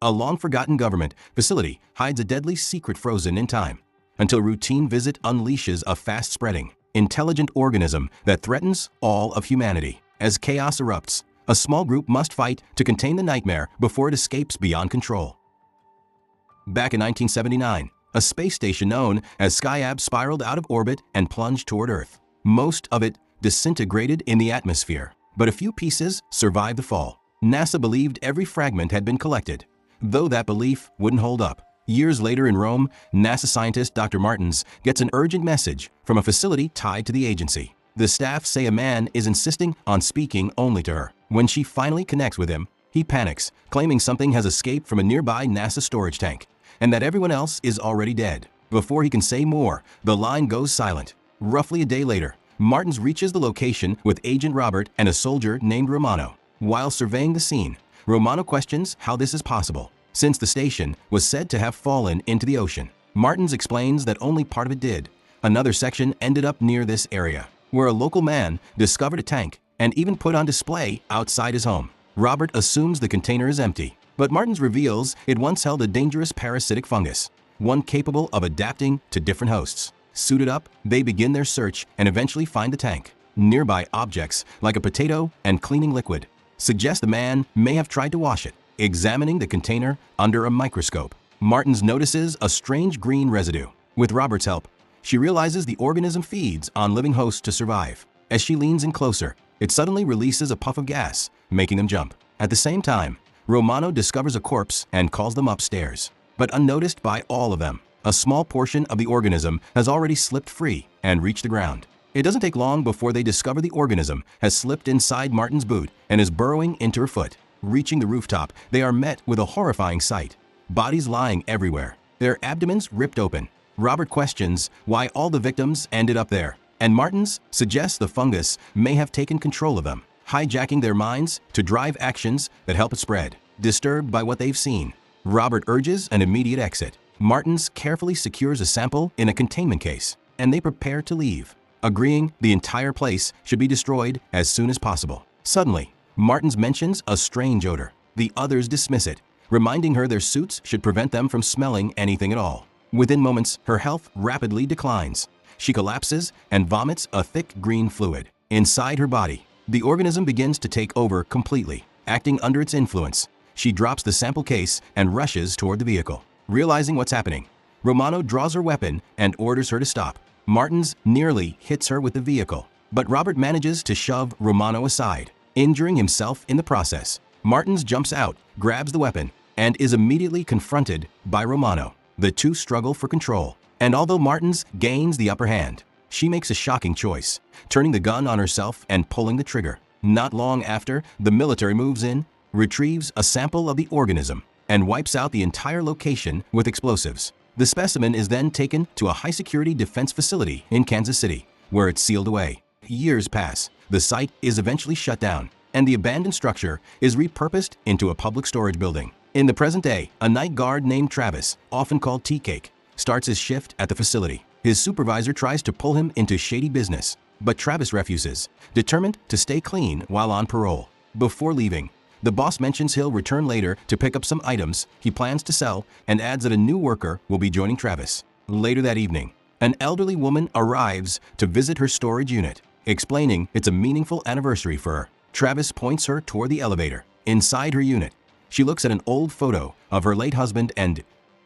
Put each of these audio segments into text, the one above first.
A long-forgotten government facility hides a deadly secret frozen in time, until routine visit unleashes a fast-spreading, intelligent organism that threatens all of humanity. As chaos erupts, a small group must fight to contain the nightmare before it escapes beyond control. Back in 1979, a space station known as Skyab spiraled out of orbit and plunged toward Earth. Most of it disintegrated in the atmosphere, but a few pieces survived the fall. NASA believed every fragment had been collected, though that belief wouldn't hold up. Years later in Rome, NASA scientist Dr. Martins gets an urgent message from a facility tied to the agency. The staff say a man is insisting on speaking only to her. When she finally connects with him, he panics, claiming something has escaped from a nearby NASA storage tank, and that everyone else is already dead. Before he can say more, the line goes silent. Roughly a day later, Martins reaches the location with Agent Robert and a soldier named Romano. While surveying the scene, Romano questions how this is possible, since the station was said to have fallen into the ocean. Martins explains that only part of it did. Another section ended up near this area, where a local man discovered a tank and even put on display outside his home. Robert assumes the container is empty, but Martins reveals it once held a dangerous parasitic fungus, one capable of adapting to different hosts. Suited up, they begin their search and eventually find the tank. Nearby objects, like a potato and cleaning liquid, suggest the man may have tried to wash it. Examining the container under a microscope, Martins notices a strange green residue. With Robert's help, she realizes the organism feeds on living hosts to survive. As she leans in closer, it suddenly releases a puff of gas, making them jump. At the same time, Romano discovers a corpse and calls them upstairs. But unnoticed by all of them, a small portion of the organism has already slipped free and reached the ground. It doesn't take long before they discover the organism has slipped inside Martin's boot and is burrowing into her foot. Reaching the rooftop, they are met with a horrifying sight. Bodies lying everywhere, their abdomens ripped open. Robert questions why all the victims ended up there, and Martins suggests the fungus may have taken control of them, hijacking their minds to drive actions that help it spread. Disturbed by what they've seen, Robert urges an immediate exit. Martins carefully secures a sample in a containment case, and they prepare to leave, agreeing the entire place should be destroyed as soon as possible. Suddenly, Martins mentions a strange odor. The others dismiss it, reminding her their suits should prevent them from smelling anything at all. Within moments, her health rapidly declines. She collapses and vomits a thick green fluid. Inside her body, the organism begins to take over completely. Acting under its influence, she drops the sample case and rushes toward the vehicle. Realizing what's happening, Romano draws her weapon and orders her to stop. Martins nearly hits her with the vehicle, but Robert manages to shove Romano aside, injuring himself in the process. Martins jumps out, grabs the weapon, and is immediately confronted by Romano. The two struggle for control, and although Martins gains the upper hand, she makes a shocking choice, turning the gun on herself and pulling the trigger. Not long after, the military moves in, retrieves a sample of the organism, and wipes out the entire location with explosives. The specimen is then taken to a high-security defense facility in Kansas City, where it's sealed away. Years pass, the site is eventually shut down, and the abandoned structure is repurposed into a public storage building. In the present day, a night guard named Travis, often called Tea Cake, starts his shift at the facility. His supervisor tries to pull him into shady business, but Travis refuses, determined to stay clean while on parole. Before leaving, the boss mentions he'll return later to pick up some items he plans to sell and adds that a new worker will be joining Travis. Later that evening, an elderly woman arrives to visit her storage unit, explaining it's a meaningful anniversary for her. Travis points her toward the elevator. Inside her unit, she looks at an old photo of her late husband and,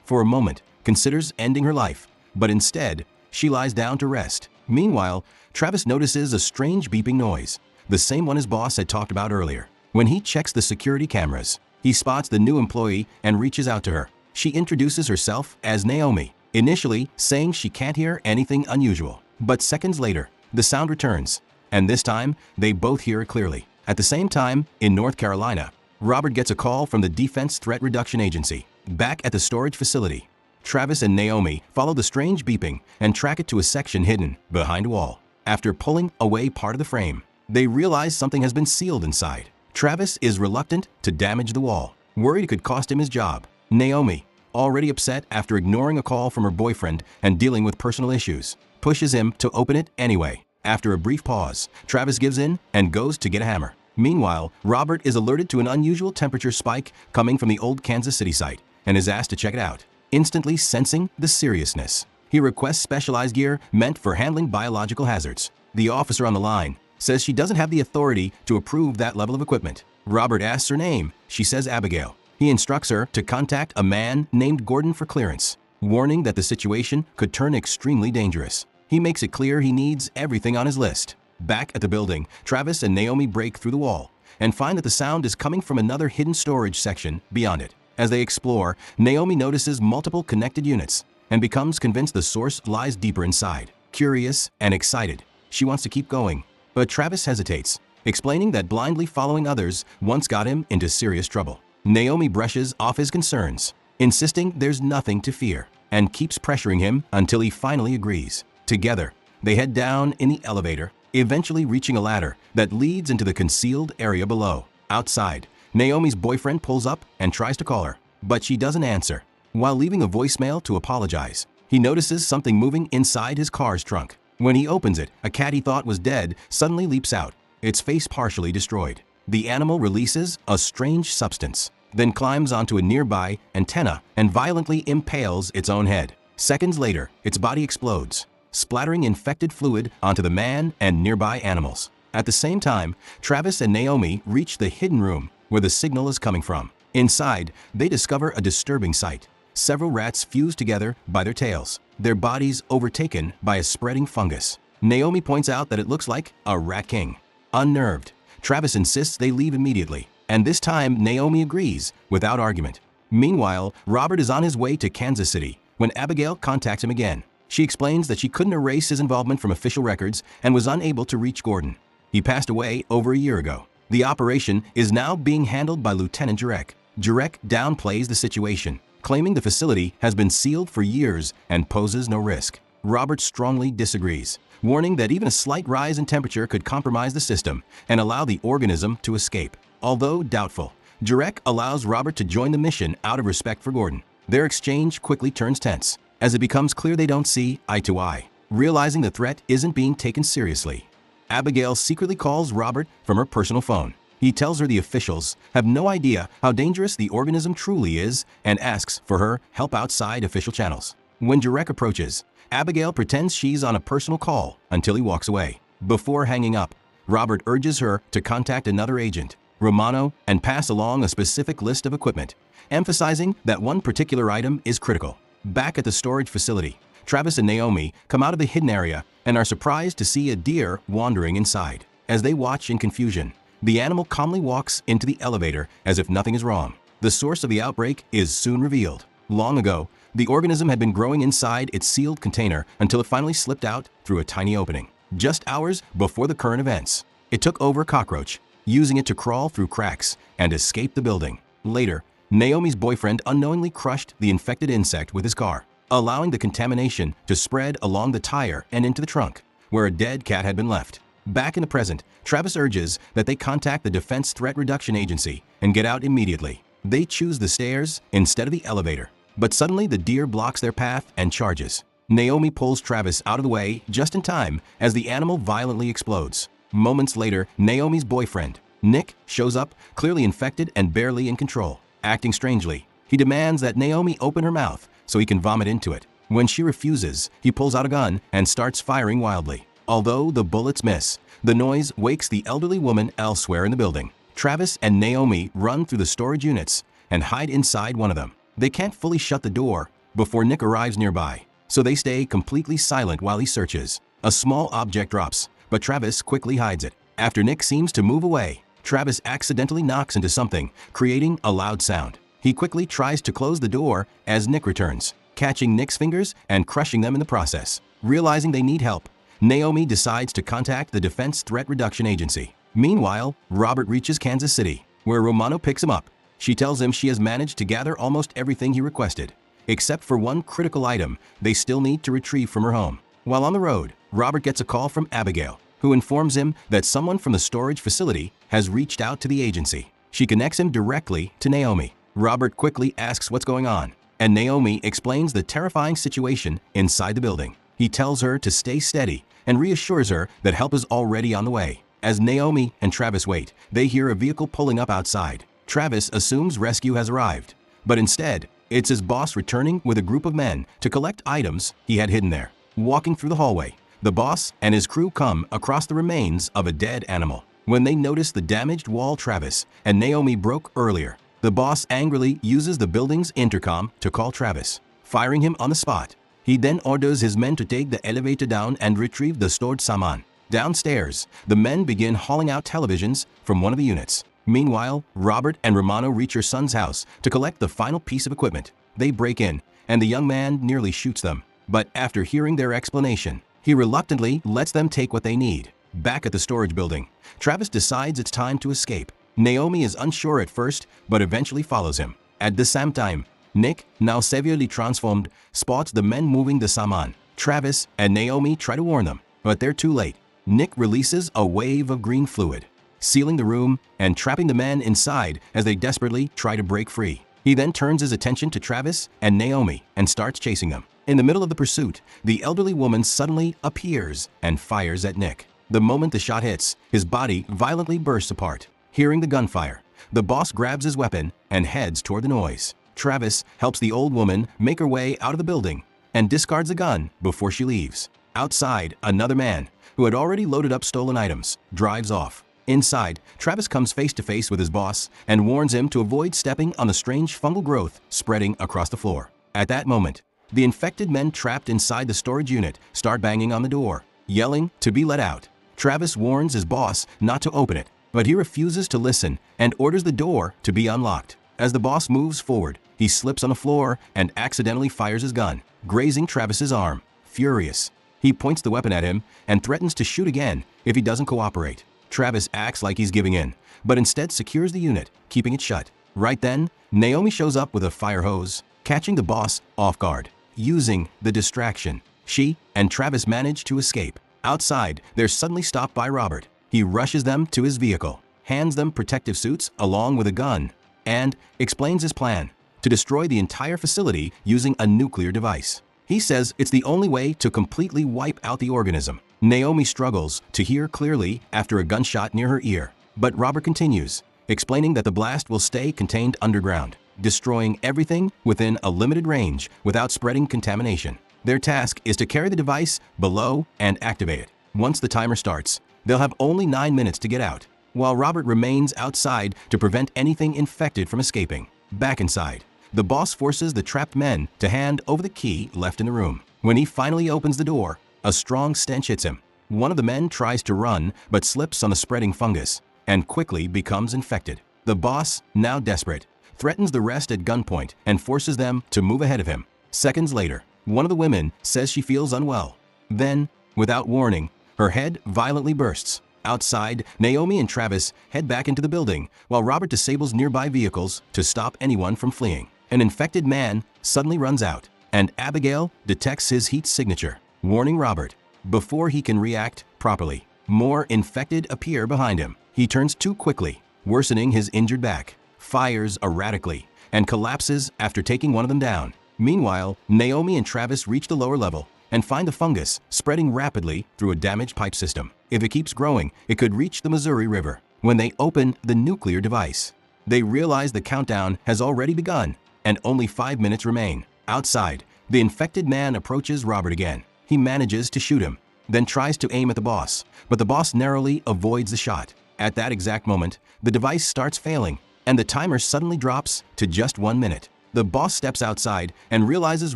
for a moment, considers ending her life, but instead, she lies down to rest. Meanwhile, Travis notices a strange beeping noise, the same one his boss had talked about earlier. When he checks the security cameras, he spots the new employee and reaches out to her. She introduces herself as Naomi, initially saying she can't hear anything unusual. But seconds later, the sound returns, and this time, they both hear it clearly. At the same time, in North Carolina, Robert gets a call from the Defense Threat Reduction Agency. Back at the storage facility, Travis and Naomi follow the strange beeping and track it to a section hidden behind a wall. After pulling away part of the frame, they realize something has been sealed inside. Travis is reluctant to damage the wall, worried it could cost him his job. Naomi, already upset after ignoring a call from her boyfriend and dealing with personal issues, pushes him to open it anyway. After a brief pause, Travis gives in and goes to get a hammer. Meanwhile, Robert is alerted to an unusual temperature spike coming from the old Kansas City site and is asked to check it out. Instantly sensing the seriousness, he requests specialized gear meant for handling biological hazards. The officer on the line says she doesn't have the authority to approve that level of equipment. Robert asks her name. She says Abigail. He instructs her to contact a man named Gordon for clearance, warning that the situation could turn extremely dangerous. He makes it clear he needs everything on his list. Back at the building, Travis and Naomi break through the wall and find that the sound is coming from another hidden storage section beyond it. As they explore, Naomi notices multiple connected units and becomes convinced the source lies deeper inside. Curious and excited, she wants to keep going, but Travis hesitates, explaining that blindly following others once got him into serious trouble. Naomi brushes off his concerns, insisting there's nothing to fear, and keeps pressuring him until he finally agrees. Together, they head down in the elevator, eventually reaching a ladder that leads into the concealed area below. Outside, Naomi's boyfriend pulls up and tries to call her, but she doesn't answer. While leaving a voicemail to apologize, he notices something moving inside his car's trunk. When he opens it, a cat he thought was dead suddenly leaps out, its face partially destroyed. The animal releases a strange substance, then climbs onto a nearby antenna and violently impales its own head. Seconds later, its body explodes, splattering infected fluid onto the man and nearby animals. At the same time, Travis and Naomi reach the hidden room where the signal is coming from. Inside, they discover a disturbing sight. Several rats fused together by their tails, their bodies overtaken by a spreading fungus. Naomi points out that it looks like a rat king. Unnerved, Travis insists they leave immediately, and this time Naomi agrees without argument. Meanwhile, Robert is on his way to Kansas City when Abigail contacts him again. She explains that she couldn't erase his involvement from official records and was unable to reach Gordon. He passed away over a year ago. The operation is now being handled by Lieutenant Jurek. Jurek downplays the situation, claiming the facility has been sealed for years and poses no risk. Robert strongly disagrees, warning that even a slight rise in temperature could compromise the system and allow the organism to escape. Although doubtful, Jurek allows Robert to join the mission out of respect for Gordon. Their exchange quickly turns tense, as it becomes clear they don't see eye to eye. Realizing the threat isn't being taken seriously, Abigail secretly calls Robert from her personal phone. He tells her the officials have no idea how dangerous the organism truly is and asks for her help outside official channels. When Jurek approaches, Abigail pretends she's on a personal call until he walks away. Before hanging up, Robert urges her to contact another agent, Romano, and pass along a specific list of equipment, emphasizing that one particular item is critical. Back at the storage facility, Travis and Naomi come out of the hidden area and are surprised to see a deer wandering inside. As they watch in confusion, the animal calmly walks into the elevator as if nothing is wrong. The source of the outbreak is soon revealed. Long ago, the organism had been growing inside its sealed container until it finally slipped out through a tiny opening. Just hours before the current events, it took over a cockroach, using it to crawl through cracks and escape the building. Later, Naomi's boyfriend unknowingly crushed the infected insect with his car, allowing the contamination to spread along the tire and into the trunk, where a dead cat had been left. Back in the present, Travis urges that they contact the Defense Threat Reduction Agency and get out immediately. They choose the stairs instead of the elevator, but suddenly the deer blocks their path and charges. Naomi pulls Travis out of the way just in time as the animal violently explodes. Moments later, Naomi's boyfriend, Nick, shows up, clearly infected and barely in control. Acting strangely, he demands that Naomi open her mouth so he can vomit into it. When she refuses, he pulls out a gun and starts firing wildly. Although the bullets miss, the noise wakes the elderly woman elsewhere in the building. Travis and Naomi run through the storage units and hide inside one of them. They can't fully shut the door before Nick arrives nearby, so they stay completely silent while he searches. A small object drops, but Travis quickly hides it. After Nick seems to move away, Travis accidentally knocks into something, creating a loud sound. He quickly tries to close the door as Nick returns, catching Nick's fingers and crushing them in the process. Realizing they need help, Naomi decides to contact the Defense Threat Reduction Agency. Meanwhile, Robert reaches Kansas City, where Romano picks him up. She tells him she has managed to gather almost everything he requested, except for one critical item they still need to retrieve from her home. While on the road, Robert gets a call from Abigail, who informs him that someone from the storage facility has reached out to the agency. She connects him directly to Naomi. Robert quickly asks what's going on, and Naomi explains the terrifying situation inside the building. He tells her to stay steady and reassures her that help is already on the way. As Naomi and Travis wait, they hear a vehicle pulling up outside. Travis assumes rescue has arrived, but instead, it's his boss returning with a group of men to collect items he had hidden there. Walking through the hallway, the boss and his crew come across the remains of a dead animal. When they notice the damaged wall Travis and Naomi broke earlier, the boss angrily uses the building's intercom to call Travis, firing him on the spot. He then orders his men to take the elevator down and retrieve the stored saman. Downstairs, the men begin hauling out televisions from one of the units. Meanwhile, Robert and Romano reach her son's house to collect the final piece of equipment. They break in, and the young man nearly shoots them. But after hearing their explanation, he reluctantly lets them take what they need. Back at the storage building, Travis decides it's time to escape. Naomi is unsure at first, but eventually follows him. At the same time, Nick, now severely transformed, spots the men moving the saman. Travis and Naomi try to warn them, but they're too late. Nick releases a wave of green fluid, sealing the room and trapping the men inside as they desperately try to break free. He then turns his attention to Travis and Naomi and starts chasing them. In the middle of the pursuit, the elderly woman suddenly appears and fires at Nick. The moment the shot hits, his body violently bursts apart. Hearing the gunfire, the boss grabs his weapon and heads toward the noise. Travis helps the old woman make her way out of the building and discards the gun before she leaves. Outside, another man, who had already loaded up stolen items, drives off. Inside, Travis comes face to face with his boss and warns him to avoid stepping on the strange fungal growth spreading across the floor. At that moment, the infected men trapped inside the storage unit start banging on the door, yelling to be let out. Travis warns his boss not to open it, but he refuses to listen and orders the door to be unlocked. As the boss moves forward, he slips on the floor and accidentally fires his gun, grazing Travis's arm. Furious, he points the weapon at him and threatens to shoot again if he doesn't cooperate. Travis acts like he's giving in, but instead secures the unit, keeping it shut. Right then, Naomi shows up with a fire hose, catching the boss off guard. Using the distraction, she and Travis manage to escape. Outside, they're suddenly stopped by Robert. He rushes them to his vehicle, hands them protective suits along with a gun, and explains his plan to destroy the entire facility using a nuclear device. He says it's the only way to completely wipe out the organism. Naomi struggles to hear clearly after a gunshot near her ear, but Robert continues, explaining that the blast will stay contained underground, destroying everything within a limited range without spreading contamination. Their task is to carry the device below and activate it. Once the timer starts, they'll have only 9 minutes to get out, while Robert remains outside to prevent anything infected from escaping. Back inside, the boss forces the trapped men to hand over the key left in the room. When he finally opens the door, a strong stench hits him. One of the men tries to run but slips on the spreading fungus and quickly becomes infected. The boss, now desperate, threatens the rest at gunpoint and forces them to move ahead of him. Seconds later, one of the women says she feels unwell. Then, without warning, her head violently bursts. Outside, Naomi and Travis head back into the building while Robert disables nearby vehicles to stop anyone from fleeing. An infected man suddenly runs out, and Abigail detects his heat signature, warning Robert. Before he can react properly, more infected appear behind him. He turns too quickly, worsening his injured back, fires erratically, and collapses after taking one of them down. Meanwhile, Naomi and Travis reach the lower level and find the fungus spreading rapidly through a damaged pipe system. If it keeps growing, it could reach the Missouri River. When they open the nuclear device, they realize the countdown has already begun and only 5 minutes remain. Outside, the infected man approaches Robert again. He manages to shoot him, then tries to aim at the boss, but the boss narrowly avoids the shot. At that exact moment, the device starts failing, and the timer suddenly drops to just 1 minute. The boss steps outside and realizes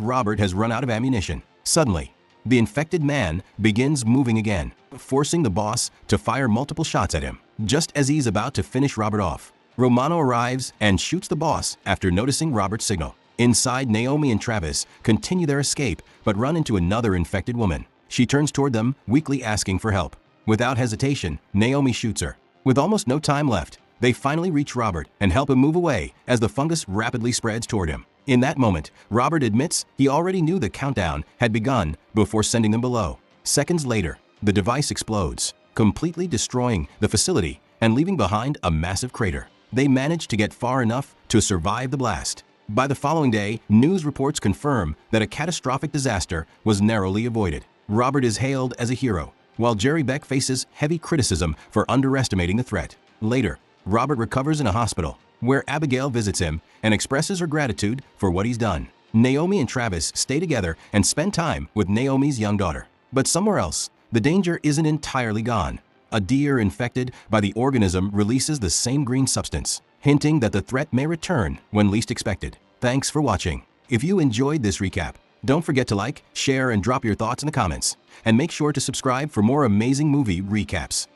Robert has run out of ammunition. Suddenly, the infected man begins moving again, forcing the boss to fire multiple shots at him. Just as he's about to finish Robert off, Romano arrives and shoots the boss after noticing Robert's signal. Inside, Naomi and Travis continue their escape but run into another infected woman. She turns toward them, weakly asking for help. Without hesitation, Naomi shoots her. With almost no time left, they finally reach Robert and help him move away as the fungus rapidly spreads toward him. In that moment, Robert admits he already knew the countdown had begun before sending them below. Seconds later, the device explodes, completely destroying the facility and leaving behind a massive crater. They managed to get far enough to survive the blast. By the following day, news reports confirm that a catastrophic disaster was narrowly avoided. Robert is hailed as a hero, while Jerry Beck faces heavy criticism for underestimating the threat. Later, Robert recovers in a hospital, where Abigail visits him and expresses her gratitude for what he's done. Naomi and Travis stay together and spend time with Naomi's young daughter. But somewhere else, the danger isn't entirely gone. A deer infected by the organism releases the same green substance, hinting that the threat may return when least expected. Thanks for watching. If you enjoyed this recap, don't forget to like, share, and drop your thoughts in the comments. And make sure to subscribe for more amazing movie recaps.